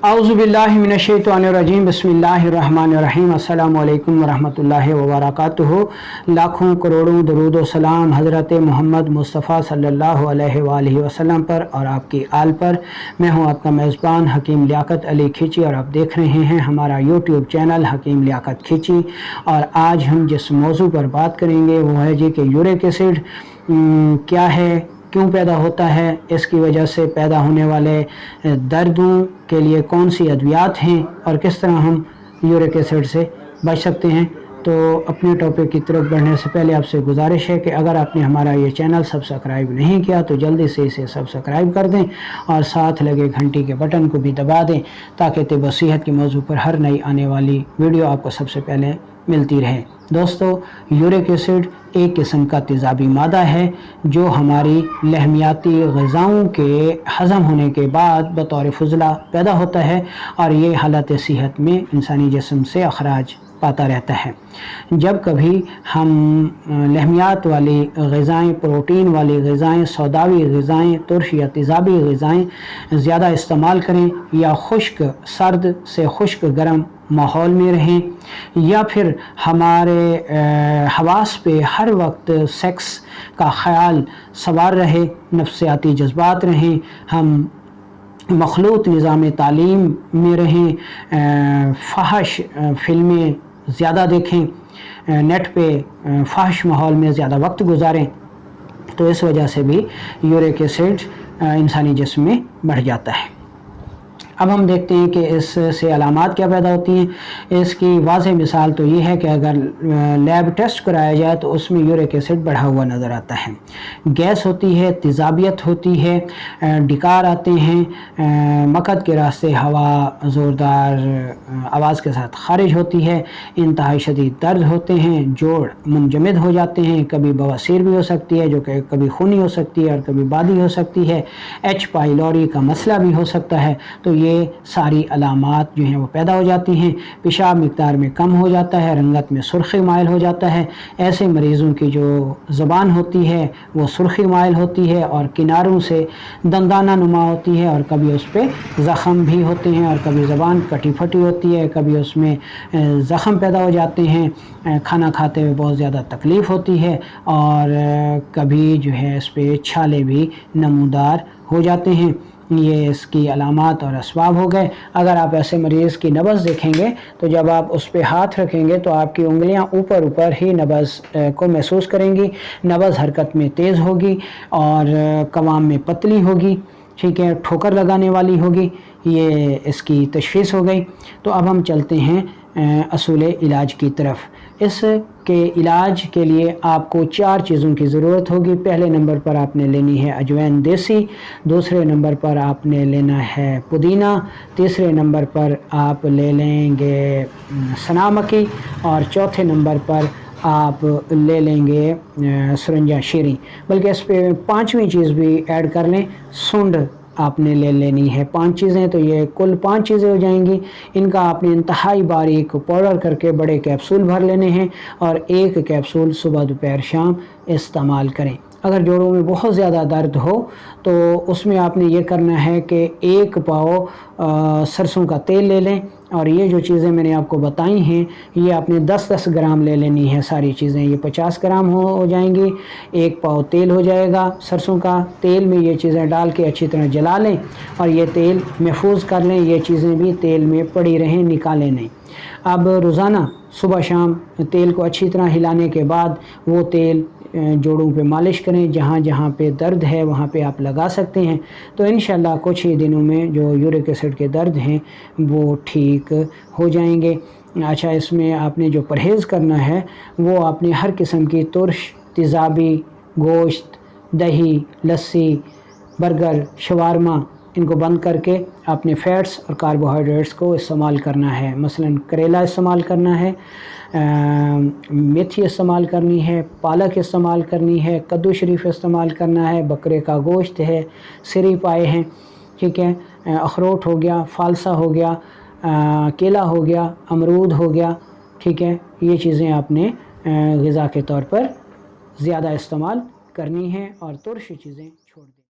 औज़ुबिल्लाहि मिनश्शैतानिर्रजीम बिस्मिल्लाहिर्रहमानिर्रहीम अस्सलामु अलैकुम वरहमतुल्लाहि वबरकातुहू। लाखों करोड़ों दरूद व सलाम हज़रत मोहम्मद मुस्तफ़ा सल्लल्लाहु अलैहि वसल्लम पर और आपकी आल पर। मैं हूं आपका मेज़बान हकीम लियाकत अली खींची और आप देख रहे हैं हमारा यूट्यूब चैनल हकीम लियाकत खींची। और आज हम जिस मौजू पर बात करेंगे वो है जी कि यूरिक एसिड क्या है, क्यों पैदा होता है, इसकी वजह से पैदा होने वाले दर्दों के लिए कौन सी अद्वियात हैं और किस तरह हम यूरिक एसिड से बच सकते हैं। तो अपने टॉपिक की तरफ बढ़ने से पहले आपसे गुजारिश है कि अगर आपने हमारा ये चैनल सब्सक्राइब नहीं किया तो जल्दी से इसे सब्सक्राइब कर दें और साथ लगे घंटी के बटन को भी दबा दें ताकि तिब सेहत के मौजू पर हर नई आने वाली वीडियो आपको सबसे पहले मिलती रहे। दोस्तों, यूरिक एसिड एक किस्म का तेज़ाबी मादा है जो हमारी लहमियाती ग़िज़ाओं के हज़म होने के बाद बतौर फुज़ला पैदा होता है और ये हालत सेहत में इंसानी जिस्म से अखराज पाता रहता है। जब कभी हम लहमियात वाली ग़िज़ाएँ, प्रोटीन वाली ग़िज़ाएँ, सौदावी ग़िज़ाएँ, तुर्श या तेज़ाबी ग़िज़ाएँ ज़्यादा इस्तेमाल करें या खुश्क सर्द से खुश्क गर्म माहौल में रहें या फिर हमारे हवास पे हर वक्त सेक्स का ख़याल सवार रहे, नफ्सियाती जज्बात रहें, हम मखलूत निज़ाम तालीम में रहें, फ़ाहिश फ़िल्में ज़्यादा देखें, नेट पे फ़ाहिश माहौल में ज़्यादा वक्त गुजारें, तो इस वजह से भी यूरिक एसिड इंसानी जिस्म में बढ़ जाता है। अब हम देखते हैं कि इससे अलामात क्या पैदा होती हैं। इसकी वाज़ेह मिसाल तो ये है कि अगर लैब टेस्ट कराया जाए तो उसमें यूरिक एसिड बढ़ा हुआ नज़र आता है। गैस होती है, तेज़ाबियत होती है, डिकार आते हैं, मकद के रास्ते हवा ज़ोरदार आवाज़ के साथ खारिज होती है, इंतहाई शदीद दर्द होते हैं, जोड़ मुंजमद हो जाते हैं, कभी बवासीर भी हो सकती है जो कि कभी खूनी हो सकती है और कभी बादी हो सकती है, एच पाइलोरी का मसला भी हो सकता है। तो ये सारी अलामात जो हैं वो पैदा हो जाती हैं। पेशाब मिकदार में कम हो जाता है, रंगत में सुर्खी माइल हो जाता है। ऐसे मरीज़ों की जो ज़ुबान होती है वो सुर्खी माइल होती है और किनारों से दंदाना नुमा होती है और कभी उस पर ज़ख़म भी होते हैं और कभी ज़बान कटी फटी होती है, कभी उसमें ज़ख़म पैदा हो जाते हैं, खाना खाते हुए बहुत ज़्यादा तकलीफ़ होती है और कभी जो है इस पर छाले भी नमूदार हो जाते हैं। ये इसकी अलामात और असबाब हो गए। अगर आप ऐसे मरीज़ की नब्ज़ देखेंगे तो जब आप उस पर हाथ रखेंगे तो आपकी उंगलियां ऊपर ऊपर ही नब्ज़ को महसूस करेंगी, नब्ज़ हरकत में तेज़ होगी और कवाम में पतली होगी, ठीक है, ठोकर लगाने वाली होगी। ये इसकी तशख़ीस हो गई। तो अब हम चलते हैं असूल इलाज की तरफ। इसके इलाज के लिए आपको 4 चीज़ों की ज़रूरत होगी। पहले नंबर पर आपने लेनी है अजवैन देसी, दूसरे नंबर पर आपने लेना है पुदीना, तीसरे नंबर पर आप ले लेंगे सना मक्खी और चौथे नंबर पर आप ले लेंगे सुरंजा शीरी। बल्कि इस पर 5वीं चीज़ भी ऐड कर लें, सुंड आपने ले लेनी है। 5 चीज़ें, तो ये कुल 5 चीज़ें हो जाएंगी। इनका आपने इंतहाई बारीक पाउडर करके बड़े कैप्सूल भर लेने हैं और एक कैप्सूल सुबह दोपहर शाम इस्तेमाल करें। अगर जोड़ों में बहुत ज़्यादा दर्द हो तो उसमें आपने ये करना है कि 1 पाव सरसों का तेल ले लें और ये जो चीज़ें मैंने आपको बताई हैं ये आपने 10-10 ग्राम ले लेनी है। सारी चीज़ें ये 50 ग्राम हो जाएंगी। 1 पाव तेल हो जाएगा सरसों का। तेल में ये चीज़ें डाल के अच्छी तरह जला लें और ये तेल महफूज कर लें। ये चीज़ें भी तेल में पड़ी रहें, निकालें नहीं। अब रोज़ाना सुबह शाम तेल को अच्छी तरह हिलाने के बाद वो तेल जोड़ों पे मालिश करें। जहाँ जहाँ पे दर्द है वहाँ पे आप लगा सकते हैं। तो इंशाल्लाह कुछ ही दिनों में जो यूरिक एसिड के दर्द हैं वो ठीक हो जाएंगे। अच्छा, इसमें आपने जो परहेज़ करना है वो आपने हर किस्म की तुर्श, तेज़ाबी, गोश्त, दही, लस्सी, बर्गर, शवारमा, इनको बंद करके आपने फ़ैट्स और कार्बोहाइड्रेट्स को इस्तेमाल करना है। मसलन करेला इस्तेमाल करना है, मेथी इस्तेमाल करनी है, पालक इस्तेमाल करनी है, कद्दू शरीफ इस्तेमाल करना है, बकरे का गोश्त है, सिरी पाए हैं, ठीक है, अखरोट हो गया, फालसा हो गया, केला हो गया, अमरूद हो गया, ठीक है। ये चीज़ें आपने ग़िज़ा के तौर पर ज़्यादा इस्तेमाल करनी है और तुर्श चीज़ें छोड़ दें।